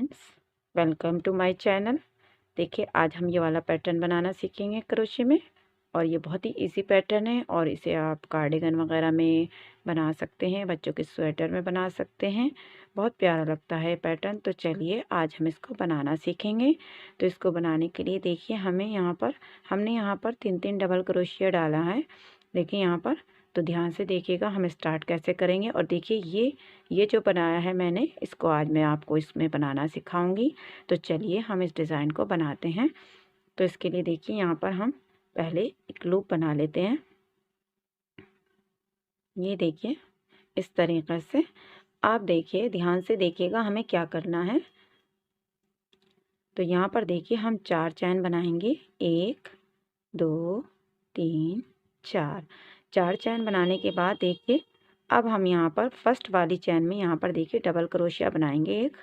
Friends, welcome to my channel. देखिए आज हम ये वाला पैटर्न बनाना सीखेंगे क्रोशे में। और ये बहुत ही इजी पैटर्न है और इसे आप कार्डिगन वगैरह में बना सकते हैं, बच्चों के स्वेटर में बना सकते हैं। बहुत प्यारा लगता है पैटर्न। तो चलिए आज हम इसको बनाना सीखेंगे। तो इसको बनाने के लिए देखिए हमने यहाँ पर 3 डबल क्रोशिया डाला है। देखिए यहाँ पर, तो ध्यान से देखिएगा हम स्टार्ट कैसे करेंगे। और देखिए ये जो बनाया है मैंने, इसको आज मैं आपको इसमें बनाना सिखाऊंगी। तो चलिए हम इस डिज़ाइन को बनाते हैं। तो इसके लिए देखिए यहाँ पर हम पहले एक लूप बना लेते हैं। ये देखिए इस तरीक़े से आप देखिए, ध्यान से देखिएगा हमें क्या करना है। तो यहाँ पर देखिए हम 4 चैन बनाएंगे। 1 2 3 4 4 चैन बनाने के बाद देखिए अब हम यहाँ पर फर्स्ट वाली चैन में यहाँ पर देखिए डबल क्रोशिया बनाएंगे एक,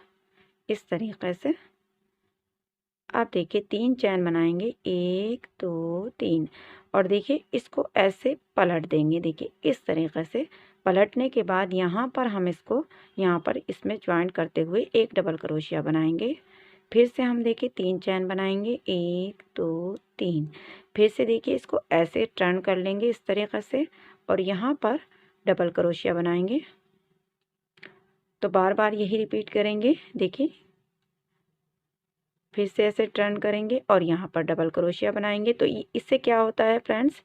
इस तरीक़े से। आप देखिए 3 चैन बनाएंगे, 1 2 3। और देखिए इसको ऐसे पलट देंगे। देखिए इस तरीक़े से पलटने के बाद यहाँ पर हम इसको यहाँ पर इसमें ज्वाइंट करते हुए एक डबल क्रोशिया बनाएंगे। फिर से हम देखिए 3 चैन बनाएंगे, 1 2 3। फिर से देखिए इसको ऐसे टर्न कर लेंगे इस तरीक़े से और यहाँ पर डबल क्रोशिया बनाएंगे। तो बार बार यही रिपीट करेंगे। देखिए फिर से ऐसे टर्न करेंगे और यहाँ पर डबल क्रोशिया बनाएंगे। तो इससे क्या होता है फ्रेंड्स,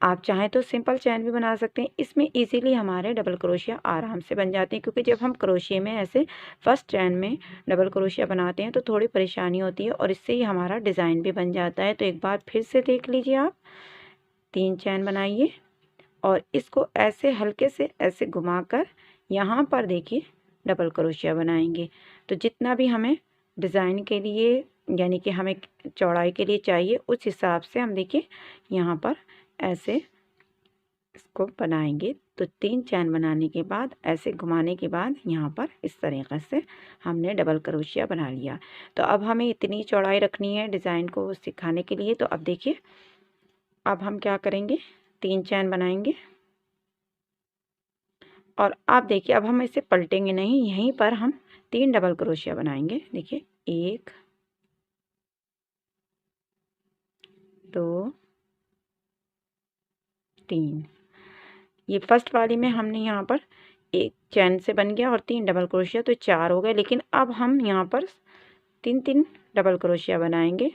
आप चाहें तो सिंपल चैन भी बना सकते हैं। इसमें इजीली हमारे डबल क्रोशिया आराम से बन जाते हैं, क्योंकि जब हम क्रोशिया में ऐसे फर्स्ट चैन में डबल क्रोशिया बनाते हैं तो थोड़ी परेशानी होती है और इससे ही हमारा डिज़ाइन भी बन जाता है। तो एक बार फिर से देख लीजिए आप, 3 चैन बनाइए और इसको ऐसे हल्के से ऐसे घुमाकर यहाँ पर देखिए डबल क्रोशिया बनाएंगे। तो जितना भी हमें डिज़ाइन के लिए यानी कि हमें चौड़ाई के लिए चाहिए उस हिसाब से हम देखिए यहाँ पर ऐसे इसको बनाएंगे। तो 3 चैन बनाने के बाद ऐसे घुमाने के बाद यहाँ पर इस तरीक़े से हमने डबल क्रोशिया बना लिया। तो अब हमें इतनी चौड़ाई रखनी है डिज़ाइन को सिखाने के लिए। तो अब देखिए अब हम क्या करेंगे, 3 चैन बनाएंगे और आप देखिए अब हम इसे पलटेंगे नहीं, यहीं पर हम 3 डबल क्रोशिया बनाएंगे। देखिए 1 2 3। ये फर्स्ट वाली में हमने यहाँ पर एक चैन से बन गया और 3 डबल क्रोशिया, तो 4 हो गए। लेकिन अब हम यहाँ पर 3 डबल क्रोशिया बनाएंगे।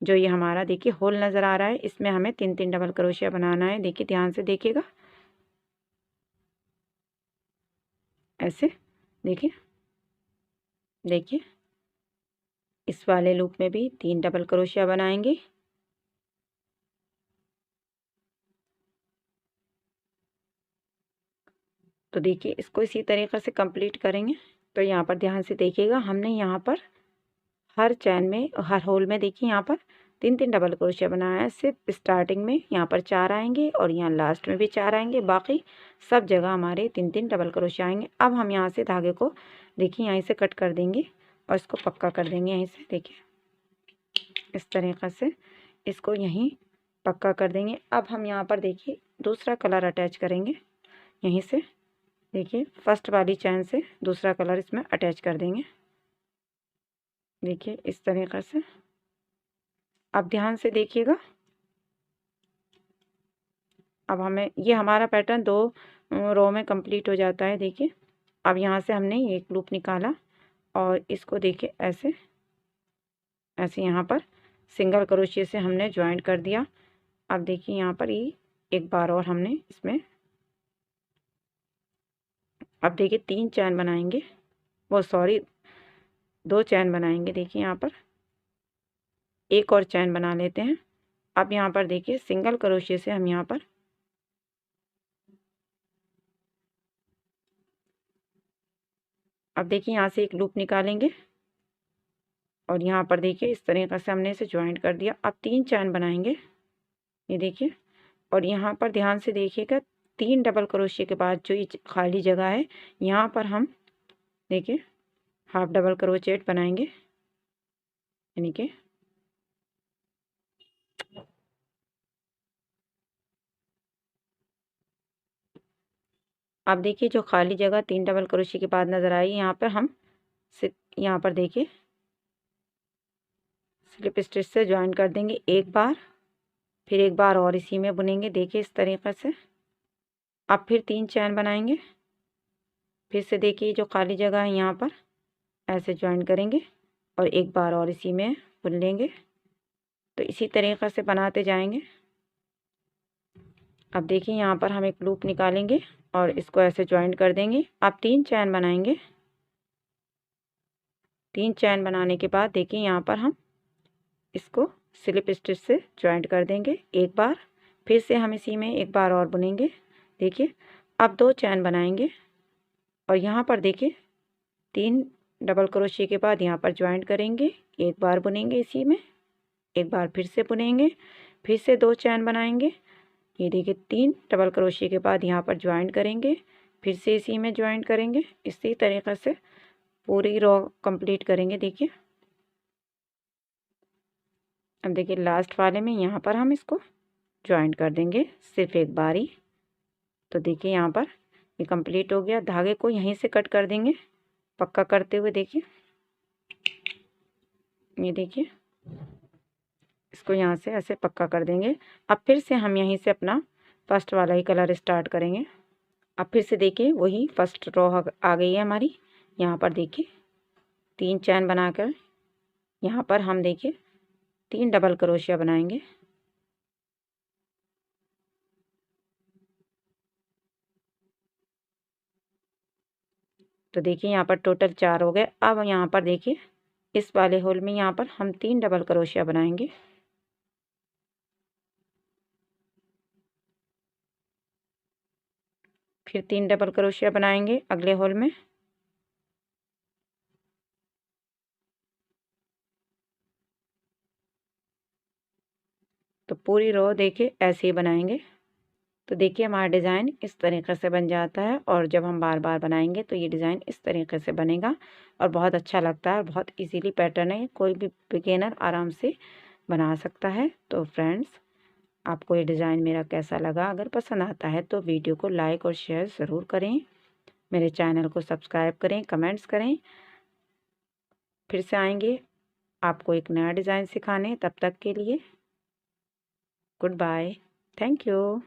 जो ये हमारा देखिए होल नज़र आ रहा है, इसमें हमें 3 डबल क्रोशिया बनाना है। देखिए ध्यान से देखिएगा ऐसे। देखिए देखिए इस वाले लूप में भी 3 डबल क्रोशिया बनाएंगे। तो देखिए इसको इसी तरीक़े से कंप्लीट करेंगे। तो यहाँ पर ध्यान से देखिएगा, हमने यहाँ पर हर चैन में, हर होल में देखिए यहाँ पर 3 डबल क्रोशिया बनाया है। सिर्फ स्टार्टिंग में यहाँ पर 4 आएंगे और यहाँ लास्ट में भी 4 आएंगे, बाकी सब जगह हमारे 3 डबल क्रोशिया आएंगे। अब हम यहाँ से धागे को देखिए यहीं से कट कर देंगे और इसको पक्का कर देंगे यहीं से। देखिए इस तरीक़े से इसको यहीं पक्का कर देंगे। अब हम यहाँ पर देखिए दूसरा कलर अटैच करेंगे यहीं से। देखिए फर्स्ट वाली चैन से दूसरा कलर इसमें अटैच कर देंगे। देखिए इस तरीक़े से। अब ध्यान से देखिएगा, अब हमें ये हमारा पैटर्न 2 रो में कंप्लीट हो जाता है। देखिए अब यहाँ से हमने एक लूप निकाला और इसको देखिए ऐसे ऐसे यहाँ पर सिंगल क्रोशिया से हमने ज्वाइंट कर दिया। अब देखिए यहाँ पर ये एक बार और हमने इसमें, अब देखिए 3 चैन बनाएंगे, वो सॉरी 2 चैन बनाएंगे। देखिए यहाँ पर एक और चैन बना लेते हैं। अब यहाँ पर देखिए सिंगल क्रोशिया से हम यहाँ पर अब देखिए यहाँ से एक लूप निकालेंगे और यहाँ पर देखिए इस तरीक़े से हमने इसे ज्वाइंट कर दिया। अब 3 चैन बनाएंगे, ये देखिए। और यहाँ पर ध्यान से देखिएगा, 3 डबल क्रोशिया के बाद जो ये खाली जगह है यहाँ पर हम देखिए हाफ डबल क्रोचेट बनाएंगे, यानी कि अब देखिए जो खाली जगह 3 डबल क्रोशिया के बाद नज़र आई, यहाँ पर हम यहाँ पर देखिए स्लिप स्टिच से ज्वाइन कर देंगे एक बार, फिर एक बार और इसी में बुनेंगे। देखिए इस तरीक़े से। अब फिर 3 चैन बनाएंगे। फिर से देखिए जो खाली जगह है यहाँ पर ऐसे ज्वाइन करेंगे और एक बार और इसी में बुन लेंगे। तो इसी तरीक़े से बनाते जाएंगे। अब देखिए यहाँ पर हम एक लूप निकालेंगे और इसको ऐसे ज्वाइन कर देंगे। अब 3 चैन बनाएंगे। 3 चैन बनाने के बाद देखिए यहाँ पर हम इसको स्लिप स्टिच से ज्वाइंट कर देंगे एक बार, फिर से हम इसी में एक बार और बुनेंगे। देखिए अब 2 चैन बनाएंगे और यहाँ पर देखिए 3 डबल क्रोशिया के बाद यहाँ पर ज्वाइंट करेंगे, एक बार बुनेंगे इसी में, एक बार फिर से बुनेंगे, फिर से 2 चैन बनाएंगे। ये देखिए 3 डबल क्रोशिया के बाद यहाँ पर ज्वाइंट करेंगे, फिर से इसी में ज्वाइंट करेंगे। इसी तरीक़े से पूरी रो कंप्लीट करेंगे। देखिए अब देखिए लास्ट वाले में यहाँ पर हम इसको ज्वाइंट कर देंगे सिर्फ एक बार ही। तो देखिए यहाँ पर ये कंप्लीट हो गया। धागे को यहीं से कट कर देंगे पक्का करते हुए। देखिए ये देखिए इसको यहाँ से ऐसे पक्का कर देंगे। अब फिर से हम यहीं से अपना फर्स्ट वाला ही कलर स्टार्ट करेंगे। अब फिर से देखिए वही फर्स्ट रो आ गई है हमारी। यहाँ पर देखिए 3 चैन बनाकर यहाँ पर हम देखिए 3 डबल क्रोशिया बनाएंगे। तो देखिए यहाँ पर टोटल 4 हो गए। अब यहाँ पर देखिए इस वाले होल में यहाँ पर हम 3 डबल क्रोशिया बनाएंगे। फिर 3 डबल क्रोशिया बनाएंगे अगले होल में। तो पूरी रो देखिए ऐसे ही बनाएंगे। तो देखिए हमारा डिज़ाइन इस तरीक़े से बन जाता है और जब हम बार बार बनाएंगे तो ये डिज़ाइन इस तरीक़े से बनेगा और बहुत अच्छा लगता है। बहुत इजीली पैटर्न है, कोई भी बिगिनर आराम से बना सकता है। तो फ्रेंड्स आपको ये डिज़ाइन मेरा कैसा लगा? अगर पसंद आता है तो वीडियो को लाइक और शेयर ज़रूर करें। मेरे चैनल को सब्सक्राइब करें, कमेंट्स करें। फिर से आएंगे आपको एक नया डिज़ाइन सिखाने। तब तक के लिए गुड बाय, थैंक यू।